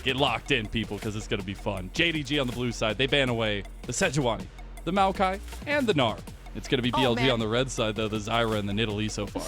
Get locked in, people, because it's going to be fun. JDG on the blue side, they ban away the Sejuani, the Maokai, and the Gnar. It's going to be BLG on the red side, though, the Zyra and the Nidalee so far.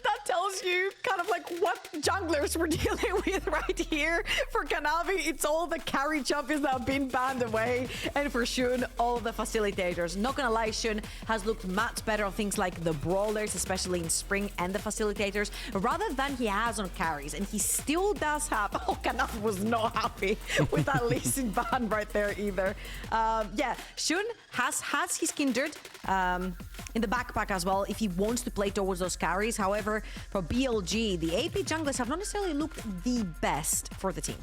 That tells you kind of like what junglers we're dealing with right here. For Kanavi, it's all the carry champions that have been banned away. And for Shun, all the facilitators. Not gonna lie, Shun has looked much better on things like the brawlers, especially in spring, and the facilitators, rather than he has on carries. And he still does have... Oh, Kanavi was not happy with that Lee Sin ban right there either. Yeah, Shun has his Kindred in the backpack as well if he wants to play towards those carries. However, for BLG, the AP junglers have not necessarily looked the best for the team.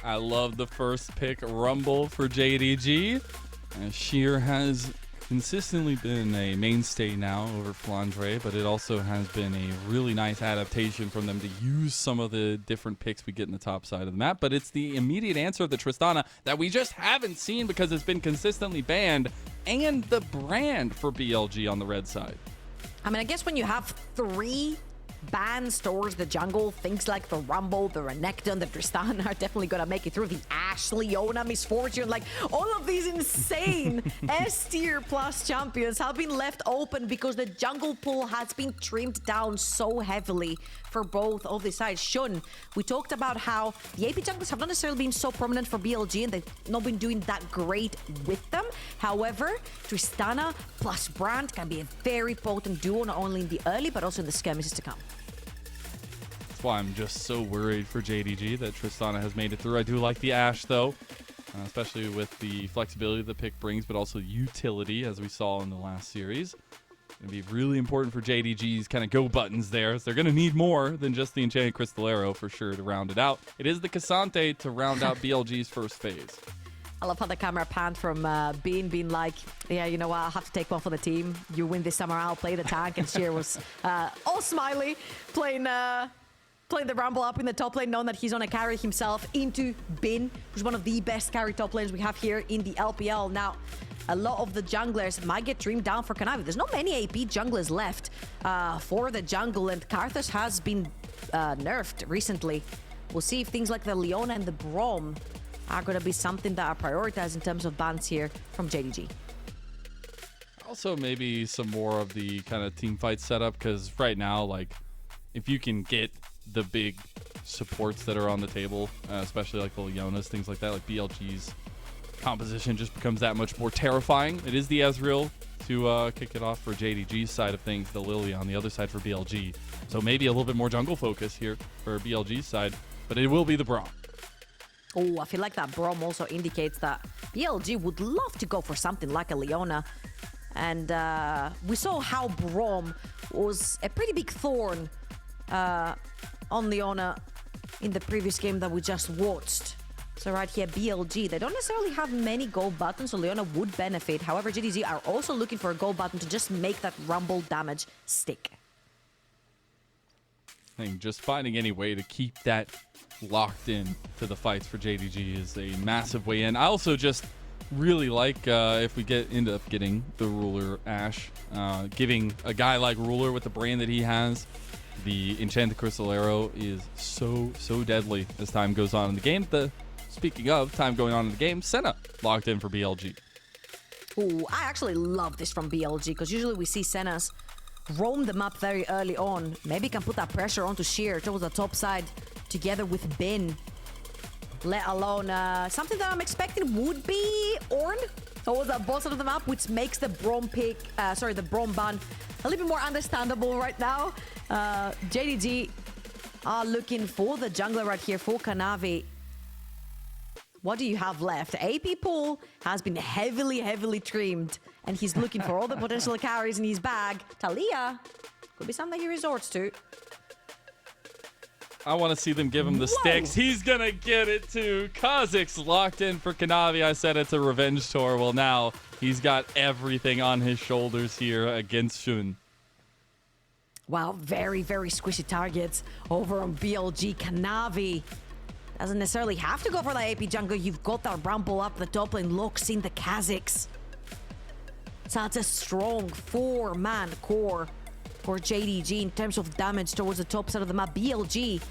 I love the first pick, Rumble, for JDG. Sheer has consistently been a mainstay now over Flandre, but it also has been a really nice adaptation from them to use some of the different picks we get in the top side of the map. But it's the immediate answer of the Tristana that we just haven't seen because it's been consistently banned, and the brand for BLG on the red side. I mean, I guess when you have 3 bans towards the jungle, things like the Rumble, the Renekton, the Tristana are definitely gonna make it through. The Ashe, Leona, Misfortune, like all of these insane S-tier plus champions have been left open because the jungle pool has been trimmed down so heavily for both of the sides. Shun, we talked about how the AP junglers have not necessarily been so prominent for BLG and they've not been doing that great with them. However, Tristana plus Brand can be a very potent duo, not only in the early but also in the skirmishes to come. That's why I'm just so worried for JDG that Tristana has made it through. I do like the Ashe, though, especially with the flexibility the pick brings, but also utility, as we saw in the last series. Going to be really important for JDG's kind of go buttons there. So they're going to need more than just the Enchanted Crystal Arrow for sure to round it out. It is the Cassante to round out BLG's first phase. I love how the camera panned from being like, yeah, you know what, I'll have to take one for the team. You win this summer, I'll play the tank. And Sheer was all smiley, playing the Rumble up in the top lane, knowing that he's on a carry himself into Bin, who's one of the best carry top lanes we have here in the LPL. Now, a lot of the junglers might get trimmed down for Kanavi. There's not many AP junglers left for the jungle, and Karthus has been nerfed recently. We'll see if things like the Leona and the Braum are going to be something that are prioritized in terms of bans here from JDG. Also, maybe some more of the kind of team fight setup, because right now, like, if you can get the big supports that are on the table, especially like the Leonas, things like that, like BLG's composition just becomes that much more terrifying. It is the Ezreal to kick it off for JDG's side of things, the Lily on the other side for BLG. So maybe a little bit more jungle focus here for BLG's side, but it will be the Braum. Oh, I feel like that Braum also indicates that BLG would love to go for something like a Leona. And we saw how Braum was a pretty big thorn on Leona in the previous game that we just watched. So right here, BLG, they don't necessarily have many gold buttons, so Leona would benefit. However, JDG are also looking for a gold button to just make that Rumble damage stick. I think just finding any way to keep that locked in to the fights for JDG is a massive way in. I also just really like if we end up getting the Ruler Ashe, giving a guy like Ruler with the brand that he has, the Enchanted Crystal Arrow is so deadly as time goes on in the game. Speaking of time going on in the game, Senna locked in for BLG. Ooh, I actually love this from BLG because usually we see Senna's roam them up very early on. Maybe can put that pressure onto Sheer towards the top side together with Bin. Let alone something that I'm expecting would be Ornn towards the boss of the map, which makes the Braum the Braum ban a little bit more understandable right now. JDG are looking for the jungler right here for Kanavi. What do you have left? AP pool has been heavily trimmed, and he's looking for all the potential carries in his bag. Talia could be something he resorts to. I want to see them give him the sticks. He's going to get it too. Kha'Zix's locked in for Kanavi. I said it's a revenge tour. Well, now he's got everything on his shoulders here against Shun. Wow, very squishy targets over on BLG. Kanavi doesn't necessarily have to go for that AP jungle. You've got that Rumble up the top lane, locks in the Kha'Zix. So that's a strong 4-man core for JDG in terms of damage towards the top side of the map. BLG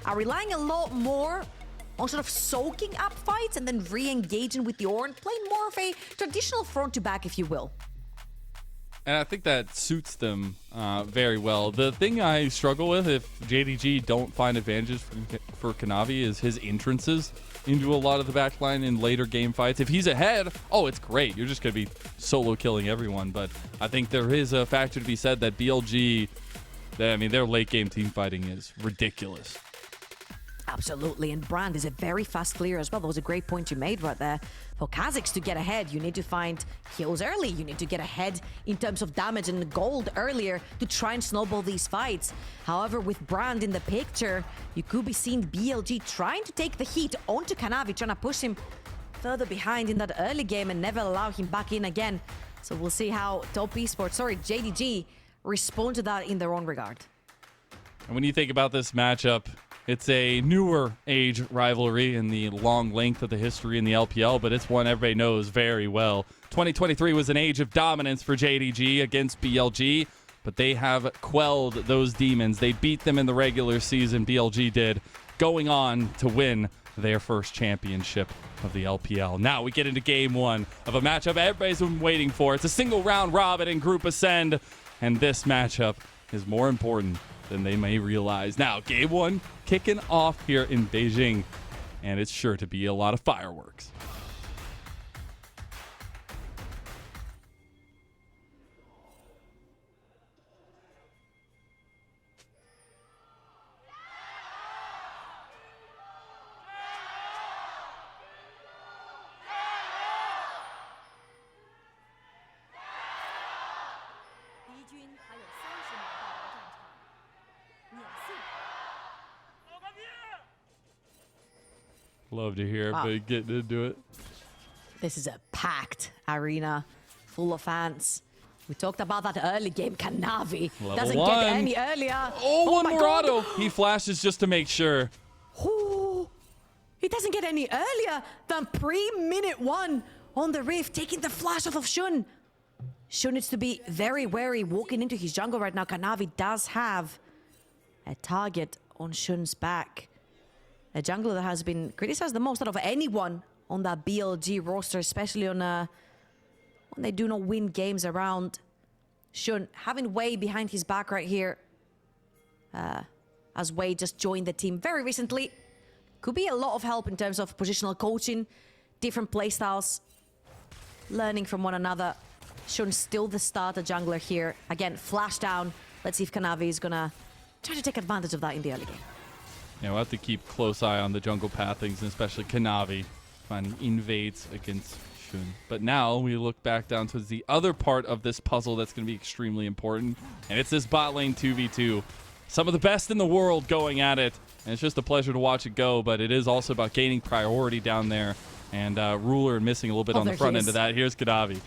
are relying a lot more on sort of soaking up fights and then re-engaging with the Ornn, playing more of a traditional front-to-back, if you will. And I think that suits them very well. The thing I struggle with if JDG don't find advantages for Kanavi is his entrances into a lot of the backline in later game fights. If he's ahead, oh, it's great. You're just going to be solo killing everyone. But I think there is a factor to be said that BLG, I mean, their late game team fighting is ridiculous. Absolutely, and Brand is a very fast clear as well. That was a great point you made right there. For Kazakhs to get ahead, you need to find kills early. You need to get ahead in terms of damage and gold earlier to try and snowball these fights. However, with Brand in the picture, you could be seeing BLG trying to take the heat onto Kanavi, trying to push him further behind in that early game and never allow him back in again. So we'll see how JDG respond to that in their own regard. And when you think about this matchup, it's a newer age rivalry in the long length of the history in the LPL, but it's one everybody knows very well. 2023 was an age of dominance for JDG against BLG, but they have quelled those demons. They beat them in the regular season, BLG did, going on to win their first championship of the LPL. Now we get into game one of a matchup everybody's been waiting for. It's a single round robin in Group Ascend, and this matchup is more important than they may realize. Now, game one kicking off here in Beijing, and it's sure to be a lot of fireworks. Love to hear everybody getting into it. This is a packed arena full of fans. We talked about that early game. Kanavi doesn't get any earlier. Oh, one more auto. He flashes just to make sure. Ooh, he doesn't get any earlier than pre-minute one on the Rift, taking the flash off of Shun. Shun needs to be very wary walking into his jungle right now. Kanavi does have a target on Shun's back. A jungler that has been criticized the most out of anyone on that BLG roster, especially on when they do not win games around Shun. Having Wei behind his back right here, as Wei just joined the team very recently, could be a lot of help in terms of positional coaching, different playstyles, learning from one another. Shun still the starter jungler here. Again, flash down. Let's see if Kanavi is gonna try to take advantage of that in the early game. Yeah, we'll have to keep close eye on the jungle pathings, and especially Kanavi finding invades against Shun. But now we look back down towards the other part of this puzzle that's going to be extremely important, and it's this bot lane 2v2. Some of the best in the world going at it, and it's just a pleasure to watch it go, but it is also about gaining priority down there, and Ruler missing a little bit on the front end of that. Here's Kanavi.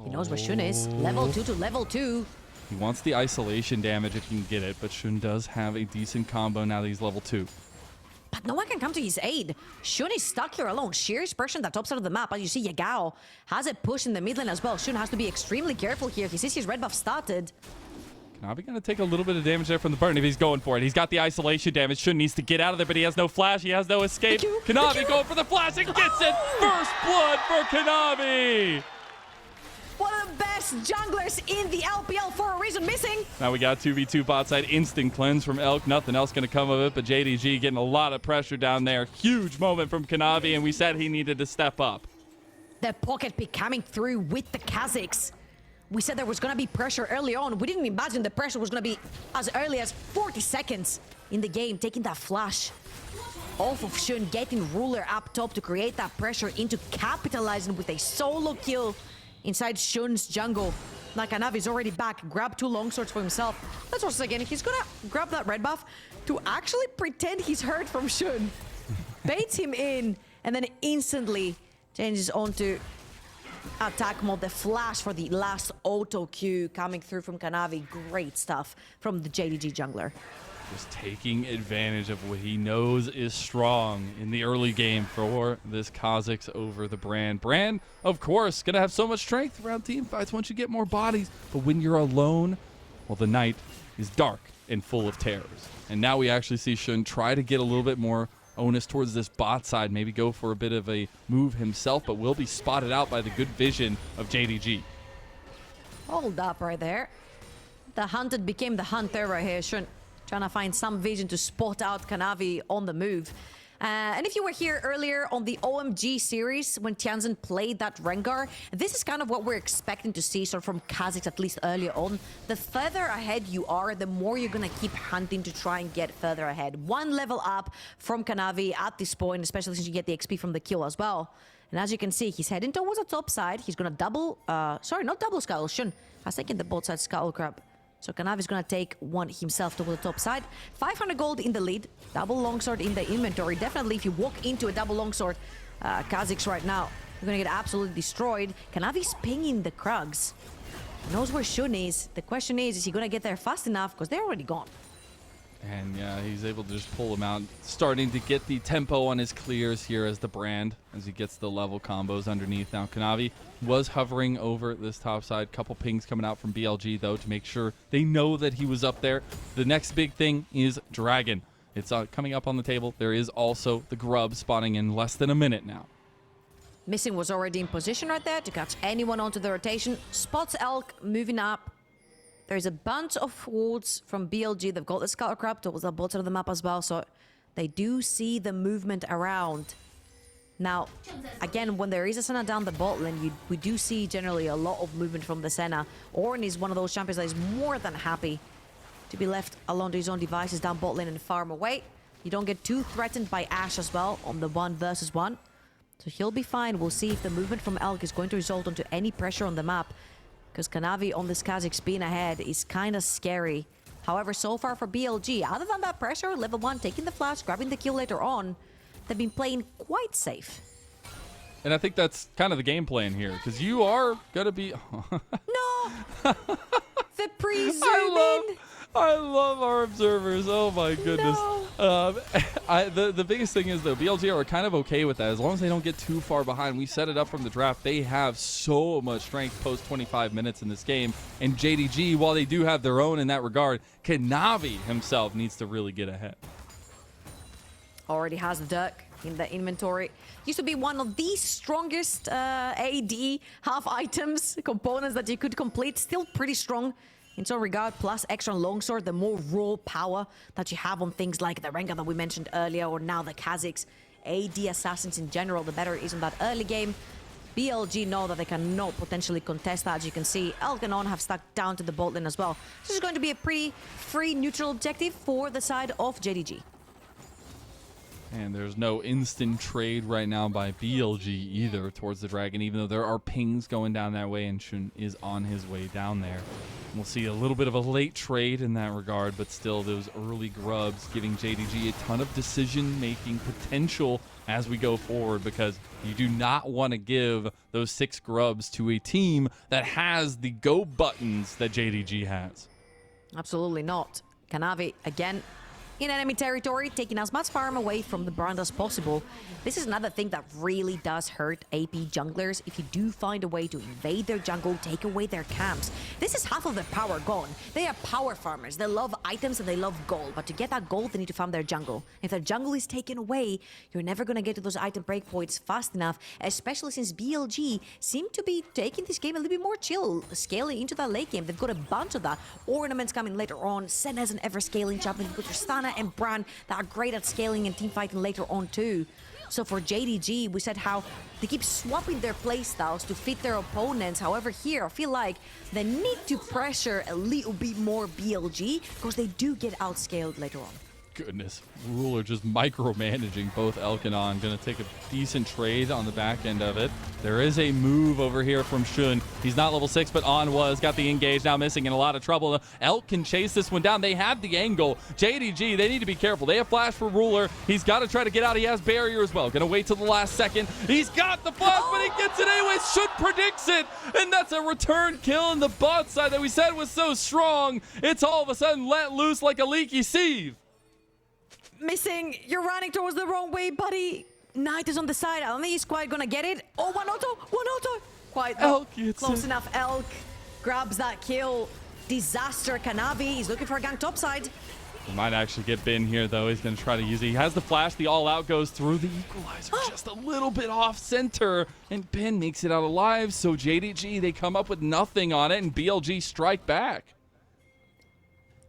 He knows where Shun is. Level 2 to level 2. He wants the isolation damage if he can get it, but Shun does have a decent combo now that he's level 2. But no one can come to his aid. Shun is stuck here alone. Sheer expression that top side of the map. As you see, Yagao has a push in the mid lane as well. Shun has to be extremely careful here. He sees his red buff started. Kanavi gonna take a little bit of damage there from the burn if he's going for it. He's got the isolation damage. Shun needs to get out of there, but he has no flash. He has no escape. Kanavi going for the flash and gets it. First blood for Kanavi. One of the best junglers in the LPL for a reason missing. Now we got 2v2 bot side instant cleanse from Elk. Nothing else going to come of it, but JDG getting a lot of pressure down there. Huge moment from Kanavi, and we said he needed to step up. The pocket pick coming through with the Kazakhs. We said there was going to be pressure early on. We didn't imagine the pressure was going to be as early as 40 seconds in the game, taking that flash off of Shun, getting Ruler up top to create that pressure into capitalizing with a solo kill inside Shun's jungle. Now Kanavi's already back, grab 2 longswords for himself. Let's watch this again. He's gonna grab that red buff to actually pretend he's hurt from Shun. Baits him in, and then instantly changes onto attack mode. The flash for the last auto Q coming through from Kanavi. Great stuff from the JDG jungler. Just taking advantage of what he knows is strong in the early game for this Kazakhs over the Brand. Brand, of course, going to have so much strength around team fights once you get more bodies. But when you're alone, well, the night is dark and full of terrors. And now we actually see Shun try to get a little bit more onus towards this bot side, maybe go for a bit of a move himself, but will be spotted out by the good vision of JDG. Hold up right there. The hunted became the hunter right here. Shun trying to find some vision to spot out Kanavi on the move. And if you were here earlier on the OMG series when Tianzhen played that Rengar, this is kind of what we're expecting to see sort of from Kazakhs, at least early on. The further ahead you are, the more you're going to keep hunting to try and get further ahead. One level up from Kanavi at this point, especially since you get the XP from the kill as well. And as you can see, he's heading towards the top side. He's going to double, sorry, not double scuttle, Shun. I was thinking the bot side scuttle crab. So Kanavi's gonna take one himself to the top side. 500 gold in the lead. Double longsword in the inventory. Definitely if you walk into a double longsword, Kazakhs right now, you're gonna get absolutely destroyed. Kanavi's pinging the Krugs. He knows where Shun is. The question is he gonna get there fast enough? Because they're already gone. And yeah, he's able to just pull him out, starting to get the tempo on his clears here as the brand, as he gets the level combos underneath. Now Kanavi was hovering over this top side. Couple pings coming out from BLG though to make sure they know that he was up there. The next big thing is Dragon. It's coming up on the table. There is also the Grub spawning in less than a minute now. Missing was already in position right there to catch anyone onto the rotation. Spots Elk moving up. There's a bunch of wards from BLG. They've got the Scuttle Crab towards the bottom of the map as well, so they do see the movement around. Now, again, when there is a Senna down the bot lane, we do see generally a lot of movement from the Senna. Ornn is one of those champions that is more than happy to be left alone to his own devices down bot lane and farm away. You don't get too threatened by Ashe as well on the 1v1. So he'll be fine. We'll see if the movement from Elk is going to result into any pressure on the map. Because Kanavi on this Kazakhs being ahead is kind of scary. However, so far for BLG, other than that pressure, level 1 taking the flash, grabbing the kill later on, they've been playing quite safe. And I think that's kind of the game plan here, because you are going to be... No! The pre-zoom I love our observers. Oh my goodness. No. The biggest thing is though, BLG are kind of okay with that as long as they don't get too far behind. We set it up from the draft. They have so much strength post 25 minutes in this game. And JDG, while they do have their own in that regard, Kanavi himself needs to really get ahead. Already has the duck in the inventory. Used to be one of the strongest AD half items, components that you could complete. Still pretty strong in some regard, plus extra longsword, the more raw power that you have on things like the Rengar that we mentioned earlier, or now the Kazakhs. AD assassins in general, the better it is in that early game. BLG know that they cannot potentially contest that. As you can see, Elk and On have stuck down to the bot lane as well. This is going to be a pretty free neutral objective for the side of JDG. And there's no instant trade right now by BLG either towards the Dragon, even though there are pings going down that way, and Shun is on his way down there. We'll see a little bit of a late trade in that regard, but still those early grubs giving JDG a ton of decision-making potential as we go forward, because you do not want to give those 6 grubs to a team that has the go buttons that JDG has. Absolutely not. Kanavi, again, in enemy territory, taking as much farm away from the brand as possible. This is another thing that really does hurt AP junglers if you do find a way to invade their jungle, take away their camps. This is half of their power gone. They are power farmers. They love items and they love gold, but to get that gold, they need to farm their jungle. If their jungle is taken away, you're never going to get to those item breakpoints fast enough, especially since BLG seem to be taking this game a little bit more chill, scaling into that late game. They've got a bunch of that. Ornaments coming later on. Senna is an ever-scaling champion with Tristana and Bran that are great at scaling and team fighting later on too. So for JDG, we said how they keep swapping their playstyles to fit their opponents. However, here I feel like they need to pressure a little bit more BLG because they do get outscaled later on. Goodness, Ruler just micromanaging both Elk and On. Gonna take a decent trade on the back end of it. There is a move over here from Shun. He's not level 6, but On was. Got the engage, now missing, in a lot of trouble. Elk can chase this one down. They have the angle. JDG, they need to be careful. They have flash for Ruler. He's got to try to get out. He has barrier as well. Gonna wait till the last second. He's got the flash, but he gets it anyway. Shun predicts it, and that's a return kill in the bot side that we said was so strong. It's all of a sudden let loose like a leaky sieve. Missing, you're running towards the wrong way, buddy. Knight is on the side. I don't think he's quite gonna get it. Oh, one auto. Quite Elk gets close it. enough. Elk grabs that kill. disaster. Kanavi, he's looking for a gank topside. He might actually get Bin here, though. He's going to try to use it. He has the flash. The all-out goes through the equalizer just a little bit off center, and Bin makes it out alive. So JDG, they come up with nothing on it, and BLG strike back.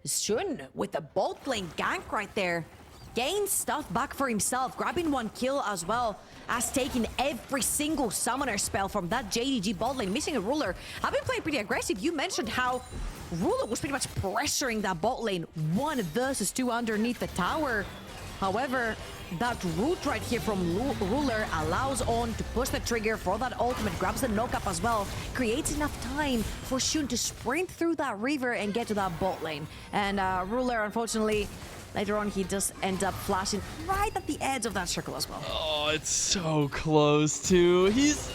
Shun with the bot lane gank right there. Gains stuff back for himself, grabbing 1 kill as well as taking every single summoner spell from that JDG bot lane, missing a Ruler. I've been playing pretty aggressive. You mentioned how Ruler was pretty much pressuring that bot lane 1 versus 2 underneath the tower. However, that route right here from Ruler allows On to push the trigger for that ultimate, grabs the knock-up as well, creates enough time for Shun to sprint through that river and get to that bot lane. And Ruler, unfortunately, later on, he does end up flashing right at the edge of that circle as well. Oh, it's so close, too. He's...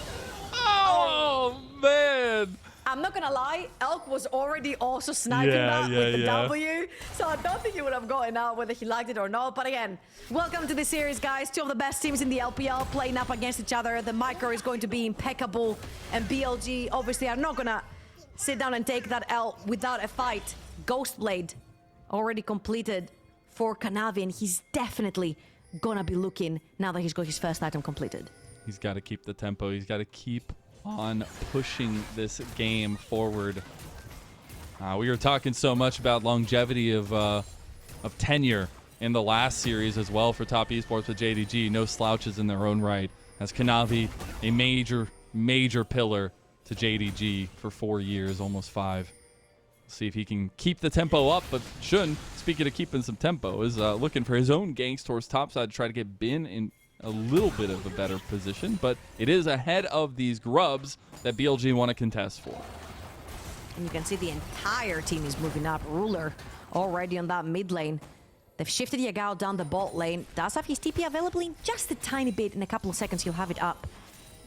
Oh, man. I'm not gonna lie, Elk was already also sniping that with the W, so I don't think he would have gotten out whether he liked it or not. But again, welcome to the series, guys. 2 of the best teams in the LPL playing up against each other. The micro is going to be impeccable, and BLG obviously are not gonna sit down and take that L without a fight. Ghostblade already completed for Kanavi, and he's definitely gonna be looking now that he's got his first item completed. He's got to keep the tempo. He's got to keep on pushing this game forward. We were talking so much about longevity of tenure in the last series as well for top esports with JDG. No slouches in their own right, as Kanavi, a major pillar to JDG for 4 years, almost 5. See if he can keep the tempo up, but Shun, speaking of keeping some tempo, is looking for his own ganks towards topside to try to get Bin in a little bit of a better position, but it is ahead of these grubs that BLG want to contest for. And you can see the entire team is moving up. Ruler already on that mid lane. They've shifted Yagao down the bot lane. Does have his TP available in just a tiny bit. In a couple of seconds, he'll have it up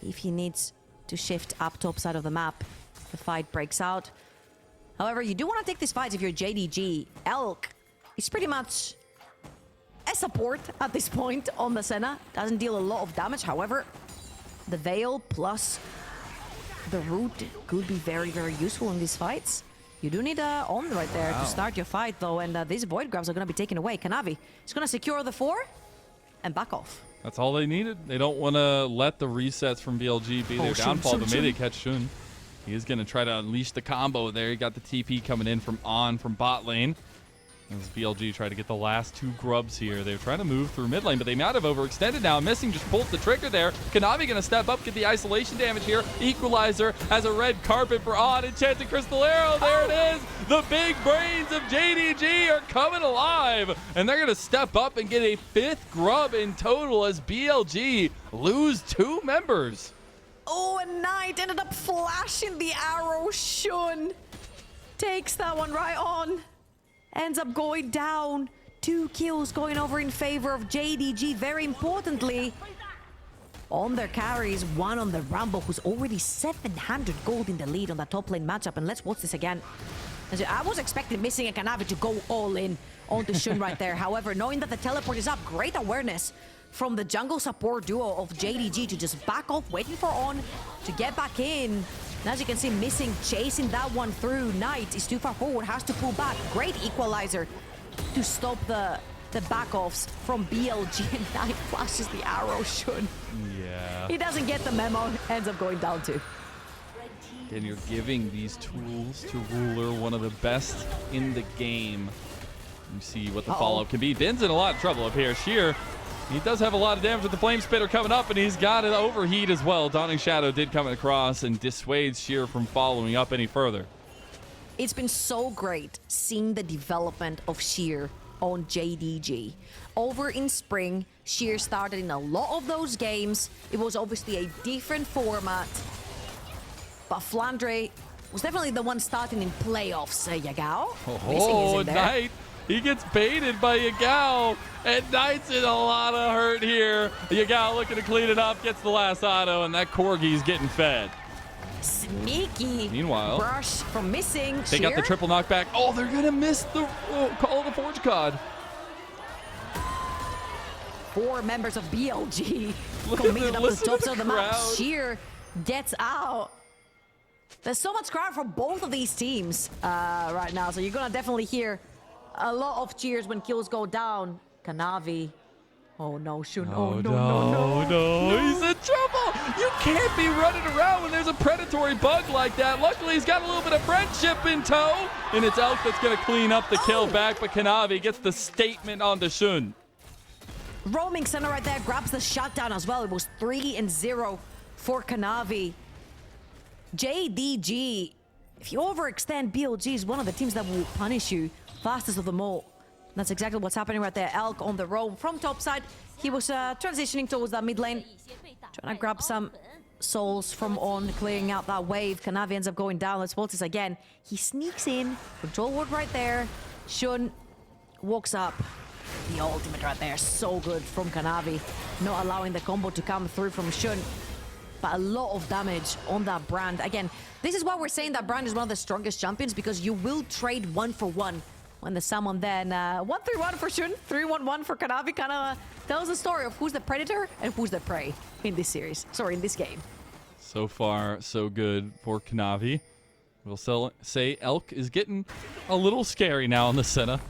if he needs to shift up top side of the map. The fight breaks out. However, you do want to take these fights if you're JDG. Elk is pretty much a support at this point on the Senna. Doesn't deal a lot of damage. However, the Veil plus the root could be very, very useful in these fights. You do need a On right there to start your fight, though, and these Void Grabs are going to be taken away. Kanavi is going to secure the 4 and back off. That's all they needed. They don't want to let the resets from BLG be their downfall, but maybe they catch Shun. He is going to try to unleash the combo there. He got the TP coming in from On from bot lane. As BLG try to get the last 2 grubs here. They're trying to move through mid lane, but they might have overextended now. Missing just pulls the trigger there. Kanavi going to step up, get the isolation damage here. Equalizer has a red carpet for On. Enchanted Crystal Arrow. There it is. The big brains of JDG are coming alive. And they're going to step up and get a 5th grub in total as BLG lose 2 members. Oh, and Knight ended up flashing the arrow. Shun takes that one right on. Ends up going down. 2 kills going over in favor of JDG. Very importantly, on their carries, 1 on the Rumble, who's already 700 gold in the lead on that top lane matchup. And let's watch this again. I was expecting missing a Kanavi to go all in onto Shun right there. However, knowing that the teleport is up, great awareness from the jungle support duo of JDG to just back off, waiting for On to get back in. And as you can see, missing, chasing that one through. Knight is too far forward, has to pull back. Great equalizer to stop the back-offs from BLG, and Knight flashes the arrow. Shun. Yeah. He doesn't get the memo, ends up going down too. And you're giving these tools to Ruler, one of the best in the game. You see what the follow-up can be. Bin's in a lot of trouble up here. Sheer, he does have a lot of damage with the Flame Spitter coming up, and he's got an overheat as well. Dawning Shadow did come across and dissuades Sheer from following up any further. It's been so great seeing the development of Sheer on JDG. Over in spring, Sheer started in a lot of those games. It was obviously a different format, but Flandre was definitely the one starting in playoffs. Yagao, oh, Knight. He gets baited by Yagao, and Knight's in a lot of hurt here. Yagao looking to clean it up, gets the last auto, and that Corgi's getting fed. Sneaky. Meanwhile, brush from missing. They got the triple knockback. Oh, they're going to miss the Call of the Forge God. 4 members of BLG committed up the top of the map. Sheer gets out. There's so much crowd from both of these teams right now, so you're gonna definitely hear a lot of cheers when kills go down. Kanavi. Oh no, Shun. Oh no. He's in trouble. You can't be running around when there's a predatory bug like that. Luckily, he's got a little bit of friendship in tow, and it's Elk that's going to clean up the kill back, but Kanavi gets the statement on the Shun. Roaming center right there grabs the shutdown as well. It was 3-0 for Kanavi. JDG, if you overextend, BLG is one of the teams that will punish you fastest of them all. That's exactly what's happening right there. Elk on the roam from top side. He was transitioning towards that mid lane, trying to grab some souls from on, clearing out that wave. Kanavi ends up going down. Let's watch this again. He sneaks in, control ward right there. Shun walks up. The ultimate right there, so good from Kanavi. Not allowing the combo to come through from Shun. But a lot of damage on that brand. Again, this is why we're saying that brand is one of the strongest champions, because you will trade 1-for-1 when there's someone then 1-3-1 for Shun, 3-1-1 for Kanavi. Kind of tells the story of who's the predator and who's the prey in this series. Sorry, in this game. So far, so good for Kanavi. We'll say Elk is getting a little scary now on the Senna.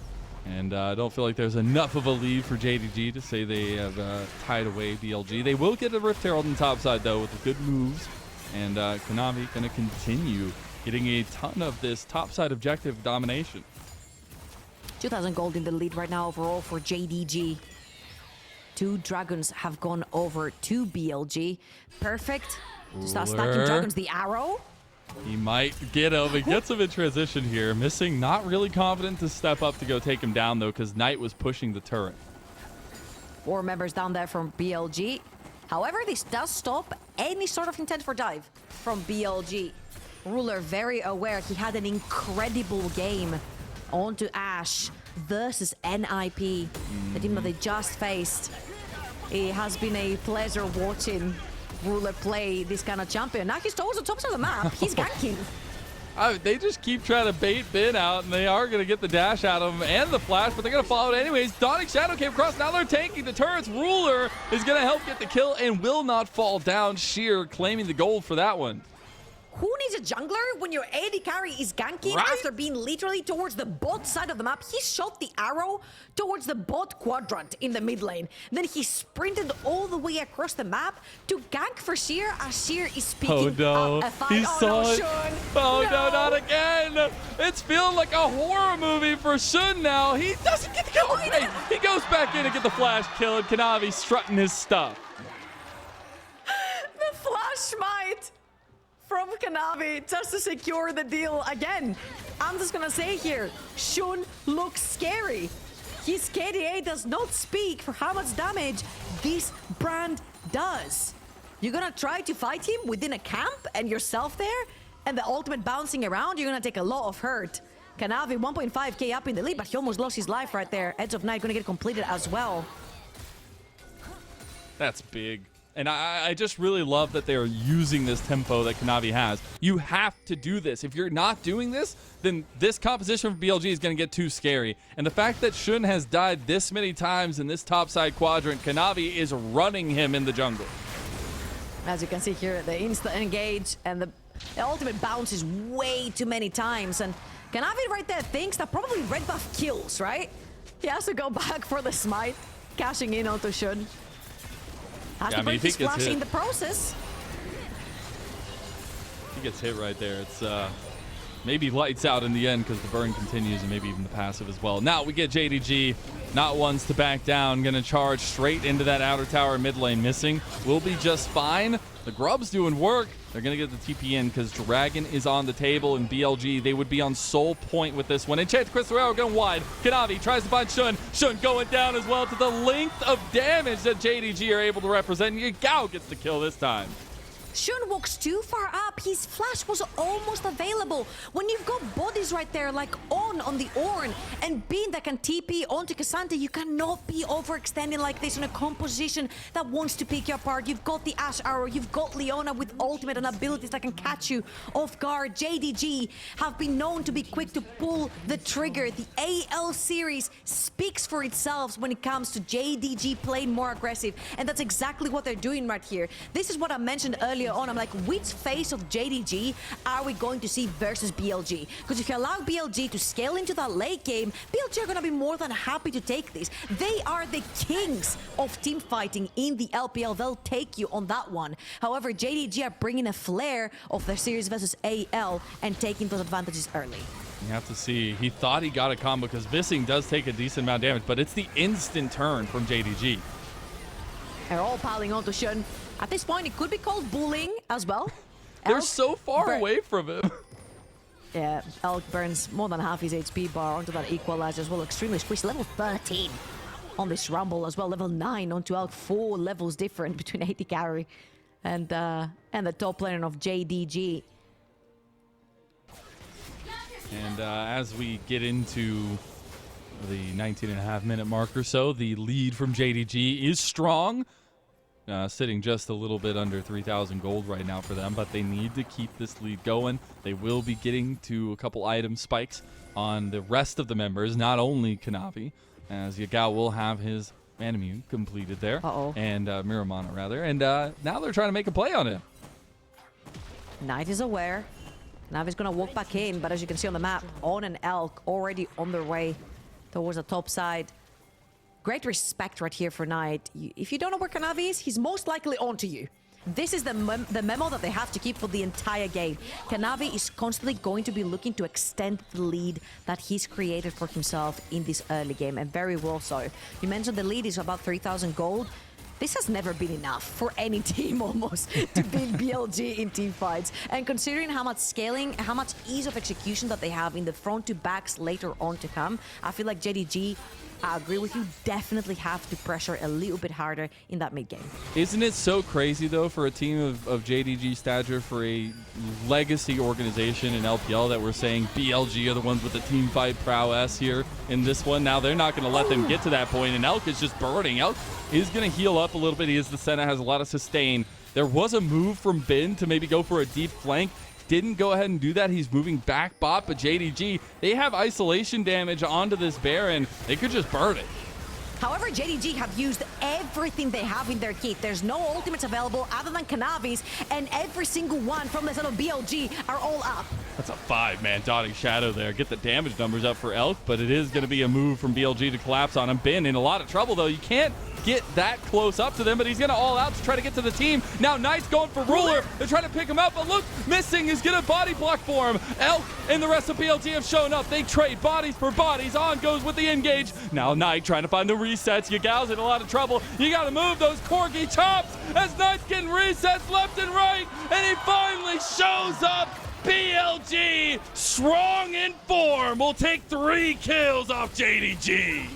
And I don't feel like there's enough of a lead for JDG to say they have tied away BLG. They will get a Rift Herald on the top side, though, with the good moves. And Kanavi going to continue getting a ton of this top side objective domination. 2,000 gold in the lead right now overall for JDG. 2 dragons have gone over to BLG. Perfect to start stacking dragons. The arrow. He might get him. He gets him in transition here. Missing, not really confident to step up to go take him down, though, because Knight was pushing the turret. 4 members down there from BLG. However, this does stop any sort of intent for dive from BLG. Ruler very aware. He had an incredible game onto Ashe versus NIP, the team that they just faced. It has been a pleasure watching Ruler play this kind of champion. Now he's towards the top side of the map. He's ganking. They just keep trying to bait Ben out, and they are going to get the dash out of him and the flash, but they're going to follow it anyways. Dawning Shadow came across. Now they're tanking the turrets. Ruler is going to help get the kill and will not fall down. Sheer claiming the gold for that one. Who needs a jungler when your AD carry is ganking after being literally towards the bot side of the map? He shot the arrow towards the bot quadrant in the mid lane. Then he sprinted all the way across the map to gank for Sheer as Sheer is speaking no. a fight. He saw it. Shun. Oh no, not again. It's feeling like a horror movie for Shun now. He doesn't get the kill. He goes back in and get the flash kill, and Kanavi strutting his stuff. The flash smite from Kanavi just to secure the deal again. I'm just gonna say here, Shun looks scary. His KDA does not speak for how much damage this brand does. You're gonna try to fight him within a camp and yourself there, and the ultimate bouncing around, you're gonna take a lot of hurt. Kanavi 1.5k up in the lead, but he almost lost his life right there. Edge of Night gonna get completed as well. That's big. And I just really love that they're using this tempo that Kanavi has. You have to do this. If you're not doing this, then this composition from BLG is going to get too scary. And the fact that Shun has died this many times in this topside quadrant, Kanavi is running him in the jungle. As you can see here, the insta engage and the ultimate bounces way too many times. And Kanavi right there thinks that probably red buff kills, right? He has to go back for the smite, cashing in onto Shun. Has to break his flash in the process. He gets hit right there. It's maybe lights out in the end because the burn continues, and maybe even the passive as well. Now we get JDG, not ones to back down, gonna charge straight into that outer tower mid lane. Missing, will be just fine. The Grub's doing work. They're gonna get the TP in because Dragon is on the table, and BLG, they would be on soul point with this one. Enchanted Crystal Arrow going wide. Kanavi tries to find Shun. Shun going down as well to the length of damage that JDG are able to represent. Yagao gets the kill this time. Shun walks too far up. His flash was almost available. When you've got bodies right there, like on the Ornn, and Bean that can TP onto Cassandra, you cannot be overextending like this in a composition that wants to pick you apart. You've got the Ashe Arrow, you've got Leona with ultimate and abilities that can catch you off guard. JDG have been known to be quick to pull the trigger. The AL series speaks for itself when it comes to JDG playing more aggressive, and that's exactly what they're doing right here. This is what I mentioned earlier earlier on. I'm like, which phase of JDG are we going to see versus BLG? Because if you allow BLG to scale into that late game, BLG are going to be more than happy to take this. They are the kings of team fighting in the LPL. They'll take you on that one. However, JDG are bringing a flair of their series versus AL and taking those advantages early. You have to see. He thought he got a combo because Bissing does take a decent amount of damage, but it's the instant turn from JDG. They're all piling onto Shun. At this point, it could be called bullying as well. They're so far away from him. Yeah, Elk burns more than half his HP bar onto that equalizer as well. Extremely squishy. Level 13 on this Rumble as well. Level 9 onto Elk. 4 levels different between AD carry and the top laner of JDG. And as we get into the 19.5-minute mark or so, the lead from JDG is strong. Sitting just a little bit under 3,000 gold right now for them, but they need to keep this lead going. They will be getting to a couple item spikes on the rest of the members, not only Kanavi, as Yagao will have his Manamune completed there, and Miramana rather, and now they're trying to make a play on it. Knight is aware. Navi's gonna walk back in, but as you can see on the map, On and Elk already on their way towards the top side. Great respect right here for Knight. If you don't know where Kanavi is, he's most likely onto you. This is the memo that they have to keep for the entire game. Kanavi is constantly going to be looking to extend the lead that he's created for himself in this early game, and very well so. You mentioned the lead is about 3,000 gold. This has never been enough for any team almost to beat BLG in team fights. And considering how much scaling, how much ease of execution that they have in the front to backs later on to come, I feel like JDG, I agree with you, definitely have to pressure a little bit harder in that mid game. Isn't it so crazy though for a team of JDG stature, for a legacy organization in LPL, that we're saying BLG are the ones with the team fight prowess here in this one? Now they're not going to let them get to that point, and Elk is just burning. Elk is going to heal up a little bit. He is the Senna, has a lot of sustain. There was a move from Bin to maybe go for a deep flank. Didn't go ahead and do that. He's moving back bot, but JDG, they have isolation damage onto this Baron. They could just burn it. However, JDG have used everything they have in their kit. There's no ultimates available other than Kanavi's, and every single one from the side of BLG are all up. That's a 5-man dotting shadow there. Get the damage numbers up for Elk, but it is going to be a move from BLG to collapse on him. Bin in a lot of trouble, though. You can't get that close up to them, but he's going to all out to try to get to the team. Now Knight's going for Ruler. They're trying to pick him up, but look, Missing is going to body block for him. Elk and the rest of BLG have shown up. They trade bodies for bodies. On goes with the engage. Now Knight trying to find the resets. Yagao's in a lot of trouble. You got to move those corgi chops as Knight's getting resets left and right, and he finally shows up. BLG, strong in form, will take 3 kills off JDG.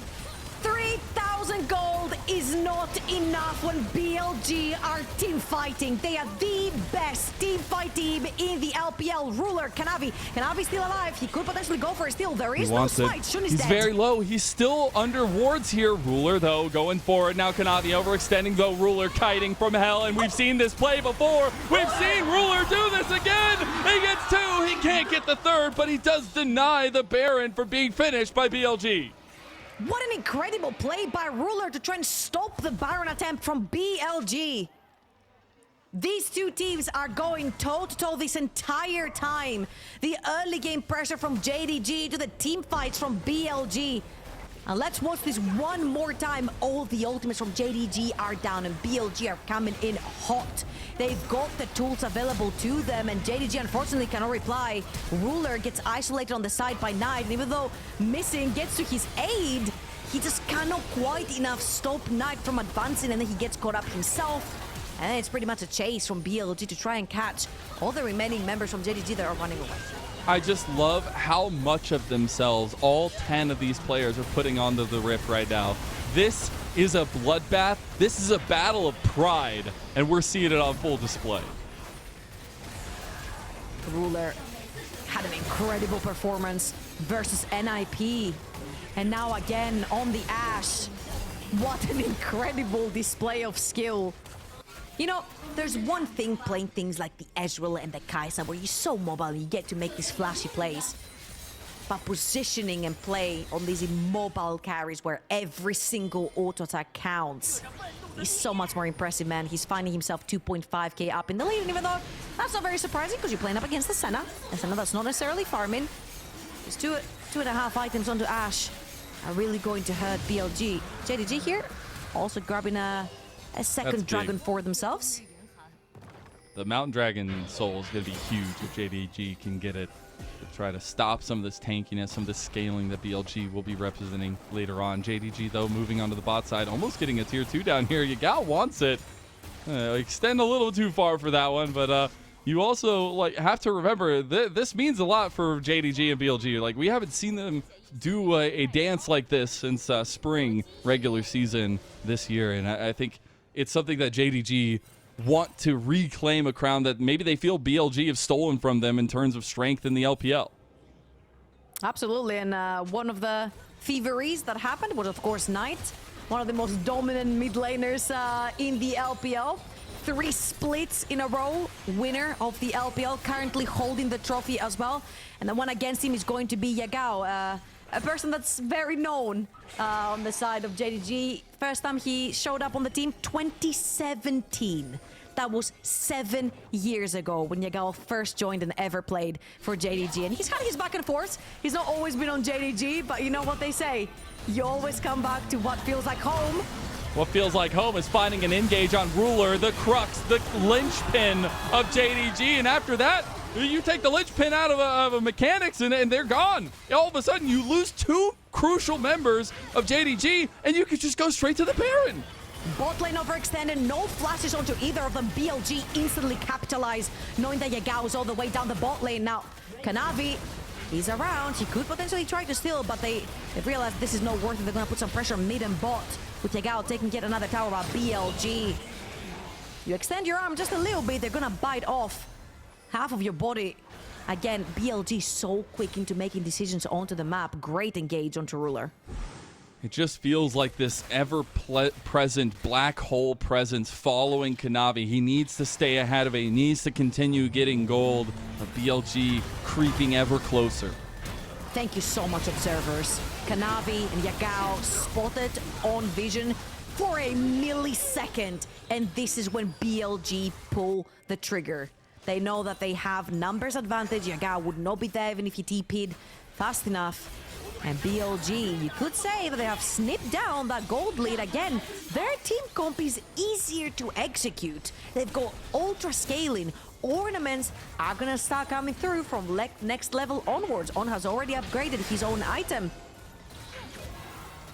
3,000 gold is not enough when BLG are team fighting. They are the best team fight team in the LPL. Ruler, Kanavi. Kanavi's still alive. He could potentially go for a steal. There is no smite. Shun is He's dead. very low. He's still under wards here. Ruler, though, going for it. Now Kanavi overextending, though. Ruler kiting from hell, and we've seen this play before. We've seen Ruler do this again. He gets 2. He can't get the 3rd, but he does deny the Baron for being finished by BLG. What an incredible play by Ruler to try and stop the Baron attempt from BLG. These two teams are going toe-to-toe this entire time. The early game pressure from JDG to the team fights from BLG. And let's watch this one more time. All the ultimates from JDG are down and BLG are coming in hot. They've got the tools available to them, and JDG unfortunately cannot reply. Ruler gets isolated on the side by Knight, and even though Missing gets to his aid, he just cannot quite enough stop Knight from advancing, and then he gets caught up himself. And it's pretty much a chase from BLG to try and catch all the remaining members from JDG that are running away. I just love how much of themselves all 10 of these players are putting onto the Rift right now. This is a bloodbath. This is a battle of pride, and we're seeing it on full display. Ruler had an incredible performance versus NIP. And now again on the Ashe. What an incredible display of skill. You know, there's one thing playing things like the Ezreal and the Kai'Sa where you're so mobile and you get to make these flashy plays. but positioning and play on these immobile carries where every single auto attack counts. He's so much more impressive, man. He's finding himself 2.5k up in the lead, and even though that's not very surprising because you're playing up against the Senna, a Senna that's not necessarily farming. Just two and a half items onto Ashe are really going to hurt BLG. JDG here also grabbing a second dragon for themselves. The Mountain Dragon soul is going to be huge if JDG can get it to try to stop some of this tankiness, some of the scaling that BLG will be representing later on. JDG, though, moving onto the bot side, almost getting a tier 2 down here. Yagao wants it. Extend a little too far for that one, but you also have to remember this means a lot for JDG and BLG. We haven't seen them do a dance like this since spring regular season this year, and I think it's something that JDG want to reclaim, a crown that maybe they feel BLG have stolen from them in terms of strength in the LPL. Absolutely, and one of the thieveries that happened was, of course, Knight, one of the most dominant mid laners in the LPL. 3 splits in a row, winner of the LPL, currently holding the trophy as well. And the one against him is going to be Yagao, a person that's very known on the side of JDG. First time he showed up on the team, 2017. That was 7 years ago when Yagao first joined and ever played for JDG. And he's had his back and forth. He's not always been on JDG, but you know what they say. You always come back to what feels like home. What feels like home is finding an engage on Ruler, the crux, the linchpin of JDG. And after that, you take the linchpin out of a mechanics and they're gone. All of a sudden, you lose 2 crucial members of JDG and you could just go straight to the Baron. Bot lane overextended, no flashes onto either of them. BLG instantly capitalized, knowing that Yagao is all the way down the bot lane. Now, Kanavi, he's around. He could potentially try to steal, but they've realized this is not worth it. They're going to put some pressure on mid and bot, with Yagao taking yet another tower by BLG. You extend your arm just a little bit, they're going to bite off half of your body. Again, BLG so quick into making decisions onto the map. Great engage onto Ruler. It just feels like this ever-present black hole presence following Kanavi. He needs to stay ahead of it. He needs to continue getting gold. But BLG creeping ever closer. Thank you so much, observers. Kanavi and Yagao spotted on vision for a millisecond. And this is when BLG pull the trigger. They know that they have numbers advantage. Yagao would not be there even if he TP'd fast enough. And BLG, you could say that they have snipped down that gold lead again. Their team comp is easier to execute. They've got ultra scaling. Ornaments are gonna start coming through from next level onwards. On has already upgraded his own item.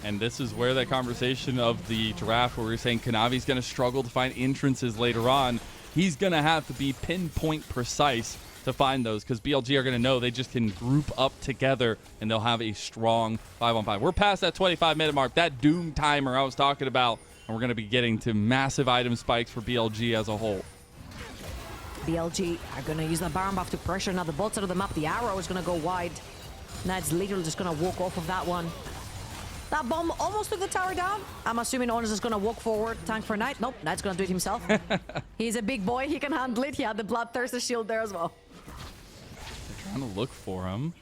And this is where that conversation of the draft where we're saying Kanavi's gonna struggle to find entrances later on. He's gonna have to be pinpoint precise to find those, because BLG are going to know they just can group up together and they'll have a strong 5-on-5. We're past that 25-minute mark, that doom timer I was talking about, and we're going to be getting to massive item spikes for BLG as a whole. BLG are going to use the Baron buff to pressure now the bot side of the map. The arrow is going to go wide. Knight's literally just going to walk off of that one. That bomb almost took the tower down. I'm assuming Honest is going to walk forward, tank for Knight. Nope, Knight's going to do it himself. He's a big boy, he can handle it. He had the Bloodthirster shield there as well. Trying to look for him.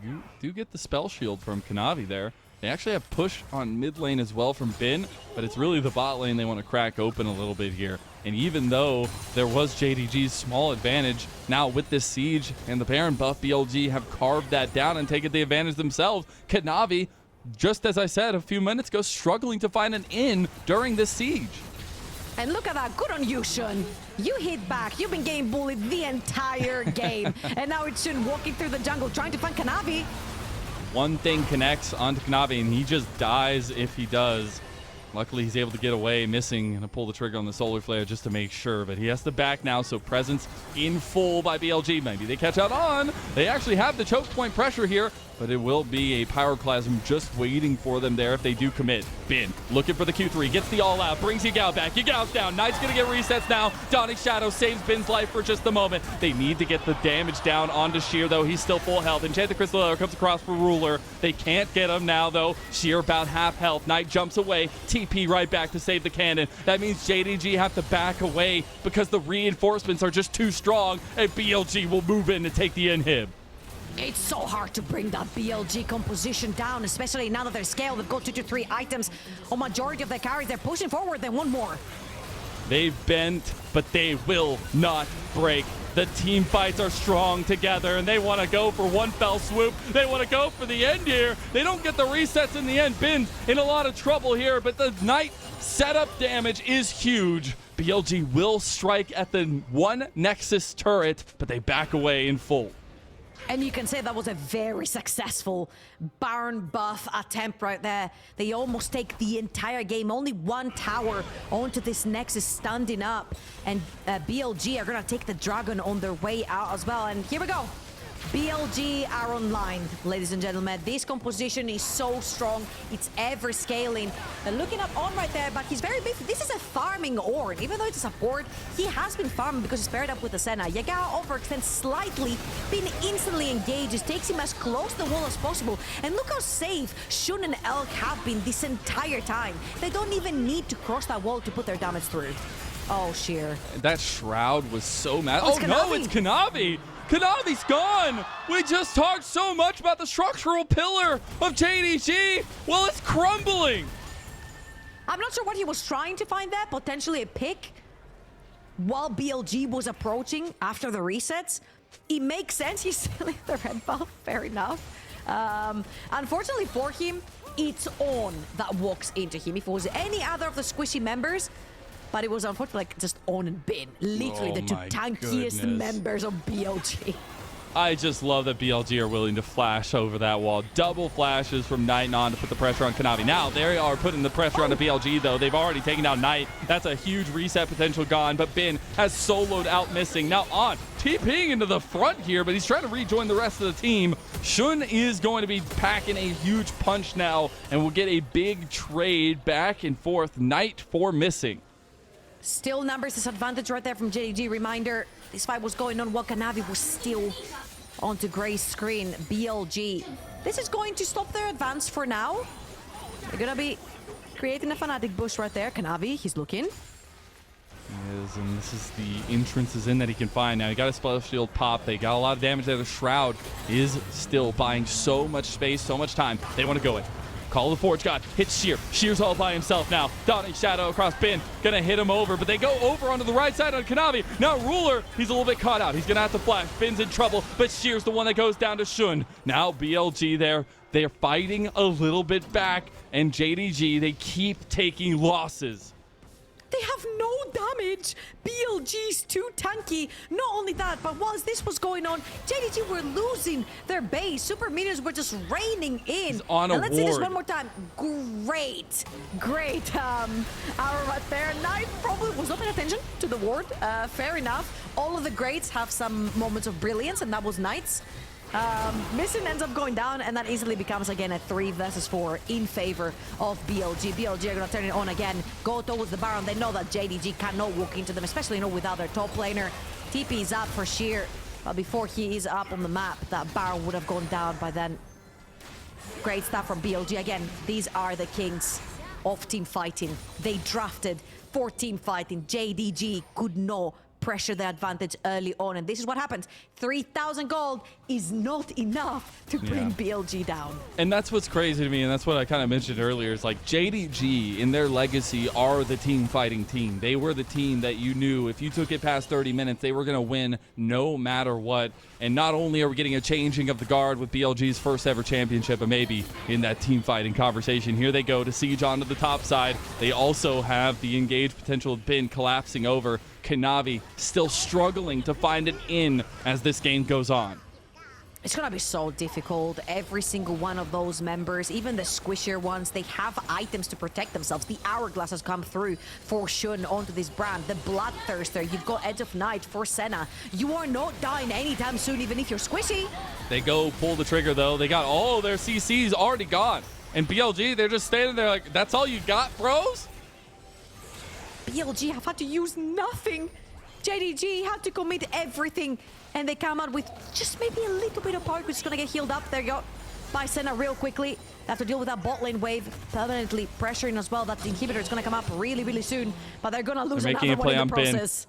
You do get the spell shield from Kanavi there. They actually have push on mid lane as well from Bin, but it's really the bot lane they want to crack open a little bit here. And even though there was JDG's small advantage, now with this siege and the Baron buff, BLG have carved that down and taken the advantage themselves. Kanavi, just as I said a few minutes ago, struggling to find an in during this siege. And look at that, good on you, Shun. You hit back, you've been getting bullied the entire game. And now it's Shun walking through the jungle, trying to find Kanavi. One thing connects onto Kanavi, and he just dies if he does. Luckily, he's able to get away, missing, and pull the trigger on the Solar Flare just to make sure. But he has to back now, so presence in full by BLG. Maybe they catch out on. They actually have the choke point pressure here, but it will be a Pyroclasm just waiting for them there if they do commit. Bin looking for the Q3, gets the all out, brings Yagao back. Yagao's down. Knight's going to get resets now. Dawning Shadow saves Bin's life for just a moment. They need to get the damage down onto Sheer, though. He's still full health. Enchanted Crystal Arrow comes across for Ruler. They can't get him now, though. Sheer about half health. Knight jumps away. TP right back to save the cannon. That means JDG have to back away because the reinforcements are just too strong, and BLG will move in to take the inhib. It's so hard to bring that BLG composition down, especially now that they're scaled. They've got 2 to 3 items on majority of their carries. They're pushing forward. They want more. They've bent, but they will not break. The team fights are strong together, and they want to go for one fell swoop. They want to go for the end here. They don't get the resets in the end. Bin in a lot of trouble here, but the Knight setup damage is huge. BLG will strike at the one Nexus turret, but they back away in full. And you can say that was a very successful Baron buff attempt right there. They almost take the entire game. Only one tower onto this Nexus standing up. And BLG are going to take the Dragon on their way out as well. And here we go. BLG are online, ladies and gentlemen. This composition is so strong. It's ever scaling. Looking up on right there, but he's very big. This is a farming Ornn. Even though it's a support, he has been farming because he's paired up with the Senna. Yagao overextends slightly, being instantly engages, takes him as close to the wall as possible. And look how safe Shun and Elk have been this entire time. They don't even need to cross that wall to put their damage through. Oh, sheer. That Shroud was so mad. Oh, it's no, it's Kanavi. Kanavi's gone! We just talked so much about the structural pillar of JDG. Well, it's crumbling. I'm not sure what he was trying to find there. Potentially a pick while BLG was approaching after the resets. It makes sense. He's selling the red buff. Fair enough. Unfortunately for him, it's On that walks into him. If it was any other of the squishy members, but it was unfortunately like just On and Bin. Literally the two tankiest members of BLG. I just love that BLG are willing to flash over that wall. Double flashes from Knight and On to put the pressure on Kanavi. Now they are putting the pressure on the BLG though. They've already taken down Knight. That's a huge reset potential gone, but Bin has soloed out missing. Now On TPing into the front here, but he's trying to rejoin the rest of the team. Shun is going to be packing a huge punch now, and we'll get a big trade back and forth. Knight for missing. Still numbers disadvantage right there from JDG. Reminder, this fight was going on while Kanavi was still onto Gray's screen. BLG. This is going to stop their advance for now. They're going to be creating a Fnatic bush right there. Kanavi, he's looking. He is, and this is the entrances in that he can find. Now he got a spell shield pop. They got a lot of damage there. The Shroud is still buying so much space, so much time. They want to go in. Call of the Forge God, hits Sheer. Sheer's all by himself now. Dawning Shadow across Bin, gonna hit him over, but they go over onto the right side on Kanavi. Now Ruler, he's a little bit caught out. He's gonna have to flash. Bin's in trouble, but Sheer's the one that goes down to Shun. Now BLG there, they're fighting a little bit back, and JDG, they keep taking losses. They have no damage. BLG's too tanky. Not only that, but whilst this was going on, JDG were losing their base. Super meters were just raining in. He's on a and let's see ward. this one more time. Great arrow right there. Knight probably was not paying attention to the ward. Fair enough. All of the greats have some moments of brilliance, and that was Knight's. Missing ends up going down, and that easily becomes again a 3 versus 4 in favor of BLG. BLG are going to turn it on again, go towards the Baron. They know that JDG cannot walk into them, especially without their top laner. TP is up for Sheer, but before he is up on the map, that Baron would have gone down by then. Great stuff from BLG. Again, these are the kings of team fighting. They drafted for team fighting. JDG could not pressure the advantage early on, and this is what happens. 3,000 gold is not enough to bring BLG down. And that's what's crazy to me, and that's what I kind of mentioned earlier, is like JDG in their legacy are the team fighting team. They were the team that you knew if you took it past 30 minutes, they were going to win no matter what. And not only are we getting a changing of the guard with BLG's first ever championship, but maybe in that team fighting conversation, here they go to siege onto the top side. They also have the engaged potential of Bin collapsing over. Kanavi still struggling to find an in as this game goes on. It's gonna be so difficult. Every single one of those members, even the squishier ones, they have items to protect themselves. The Hourglass has come through for Shun onto this brand. The Bloodthirster, you've got Edge of Night for Senna. You are not dying anytime soon, even if you're squishy. They go pull the trigger though. They got all their CCs already gone. And BLG, they're just standing there like, that's all you got, bros? BLG have had to use nothing. JDG had to commit everything, and they come out with just maybe a little bit of power, which is going to get healed up. There you go. By Senna real quickly. They have to deal with that bot lane wave, permanently pressuring as well. That inhibitor is going to come up really, really soon, but they're going to lose another one in the process.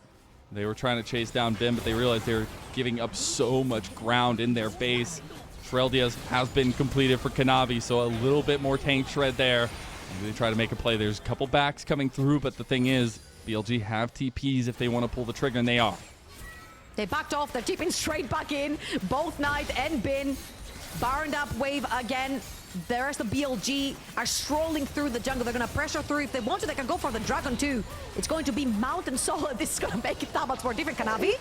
They were trying to chase down Bin, but they realized they were giving up so much ground in their base. Shreldias has been completed for Kanavi, so a little bit more tank shred there. Maybe they try to make a play. There's a couple backs coming through, but the thing is, BLG have TPs if they want to pull the trigger, and they are. They backed off. They're keeping straight back in. Both Knight and Bin. Burned up wave again. The rest of BLG are strolling through the jungle. They're going to pressure through. If they want to, they can go for the Dragon too. It's going to be Mountain Solo. This is going to make it that much more different. Kanavi?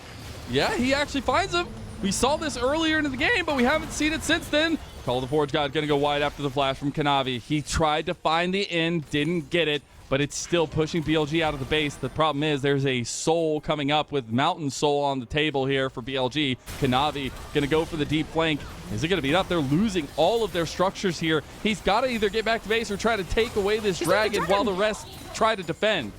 Yeah, he actually finds him. We saw this earlier in the game, but we haven't seen it since then. Call of the Forge God going to go wide after the flash from Kanavi. He tried to find the end, didn't get it, but it's still pushing BLG out of the base. The problem is there's a Soul coming up with Mountain Soul on the table here for BLG. Kanavi going to go for the deep flank. Is it going to be enough? They're losing all of their structures here. He's got to either get back to base or try to take away this dragon while the rest try to defend.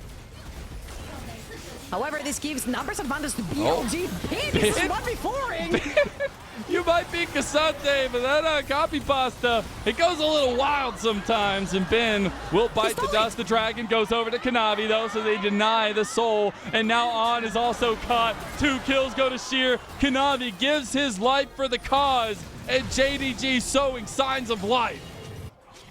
However, this gives numbers advantage to BLG. Bin is 1v4ing. You might be Cassante, but that copy pasta, it goes a little wild sometimes, and Ben will bite the dust. The dragon goes over to Kanavi, though, so they deny the soul, and now On is also caught. 2 kills go to Sheer. Kanavi gives his life for the cause, and JDG showing signs of life.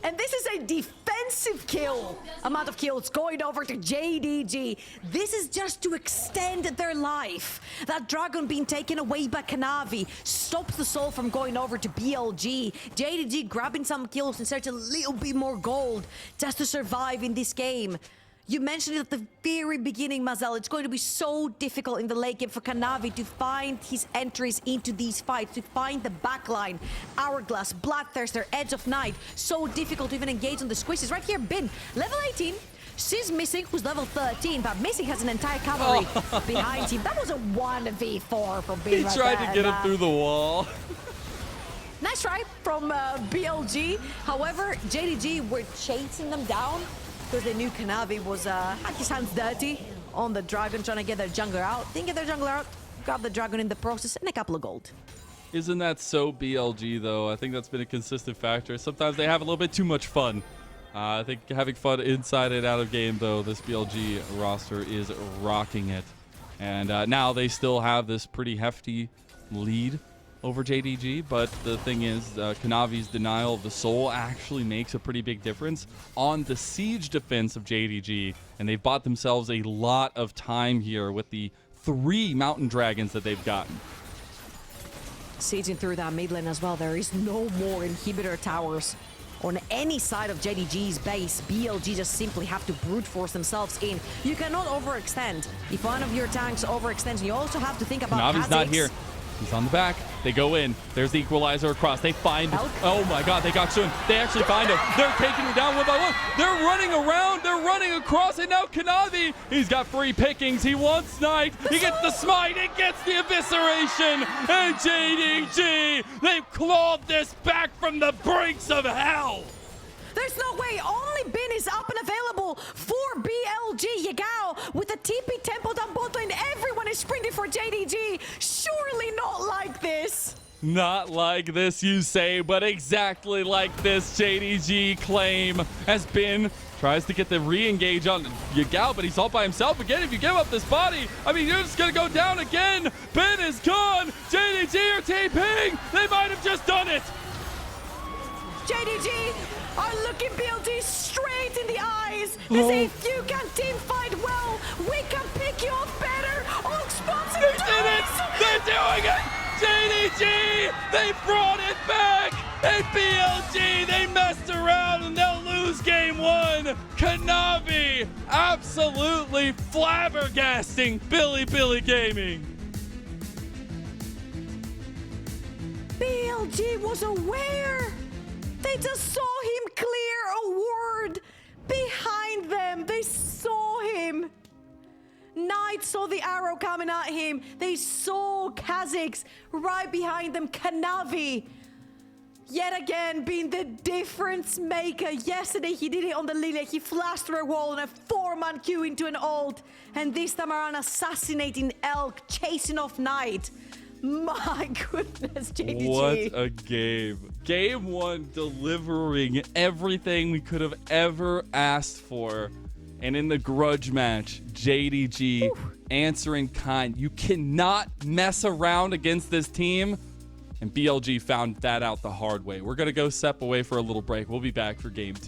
And this is a defensive kill. Amount of kills going over to JDG. This is just to extend their life. That dragon being taken away by Kanavi stops the soul from going over to BLG. JDG grabbing some kills and search a little bit more gold just to survive in this game. You mentioned it at the very beginning, Mazel. It's going to be so difficult in the late game for Kanavi to find his entries into these fights, to find the backline. Hourglass, Bloodthirster, Edge of Night. So difficult to even engage on the squishes. Right here, Bin, level 18. She's missing, who's level 13, but Missing has an entire cavalry behind him. That was a 1v4 from Bin. He tried to get him through the wall. Nice try from BLG. However, JDG were chasing them down because they knew Kanavi was had his hands dirty on the dragon, trying to get their jungler out. Didn't get their jungler out, got the dragon in the process, and a couple of gold. Isn't that so BLG, though? I think that's been a consistent factor. Sometimes they have a little bit too much fun. I think having fun inside and out of game, though, this BLG roster is rocking it. And now they still have this pretty hefty lead over JDG, but the thing is, Kanavi's denial of the soul actually makes a pretty big difference on the siege defense of JDG, and they've bought themselves a lot of time here with the 3 mountain dragons that they've gotten. Sieging through that mid lane as well. There is no more inhibitor towers on any side of JDG's base. BLG just simply have to brute force themselves in. You cannot overextend. If one of your tanks overextends, you also have to think about Kanavi's not here. He's on the back. They go in. There's the equalizer across. They find him. Oh my god, they got Shun. They actually find him. They're taking him down one by one. They're running around. They're running across. And now Kanavi, he's got free pickings. He wants Knight. He gets the smite. He gets the evisceration. And JDG, they've clawed this back from the brinks of hell. There's no way. Only Bin is up and available for BLG. Yagao with the TP tempo down bot lane. Everyone is sprinting for JDG. Surely not like this. Not like this, you say, but exactly like this. JDG claim has been tries to get the re-engage on Yagao, but he's all by himself again. If you give up this body, I mean, you're just gonna go down again. Ben is gone. JDG are TPing. They might have just done it. JDG are looking BLG straight in the eyes. They say, if you can team fight well, we can pick you off better on spots and They did it! They're doing it! JDG, they brought it back! And BLG, they messed around and they'll lose game 1. Kanavi absolutely flabbergasting Bilibili Gaming. BLG was aware. They just saw him clear a ward behind them. They saw him. Knight saw the arrow coming at him. They saw Kha'Zix right behind them. Kanavi, yet again, being the difference maker. Yesterday, he did it on the Lilia. He flashed through a wall on a 4-man queue into an ult. And this time around, assassinating Elk, chasing off Knight. My goodness, JDG. What a game. Game 1 delivering everything we could have ever asked for. And in the grudge match, JDG answering kind. You cannot mess around against this team. And BLG found that out the hard way. We're going to go step away for a little break. We'll be back for game 2.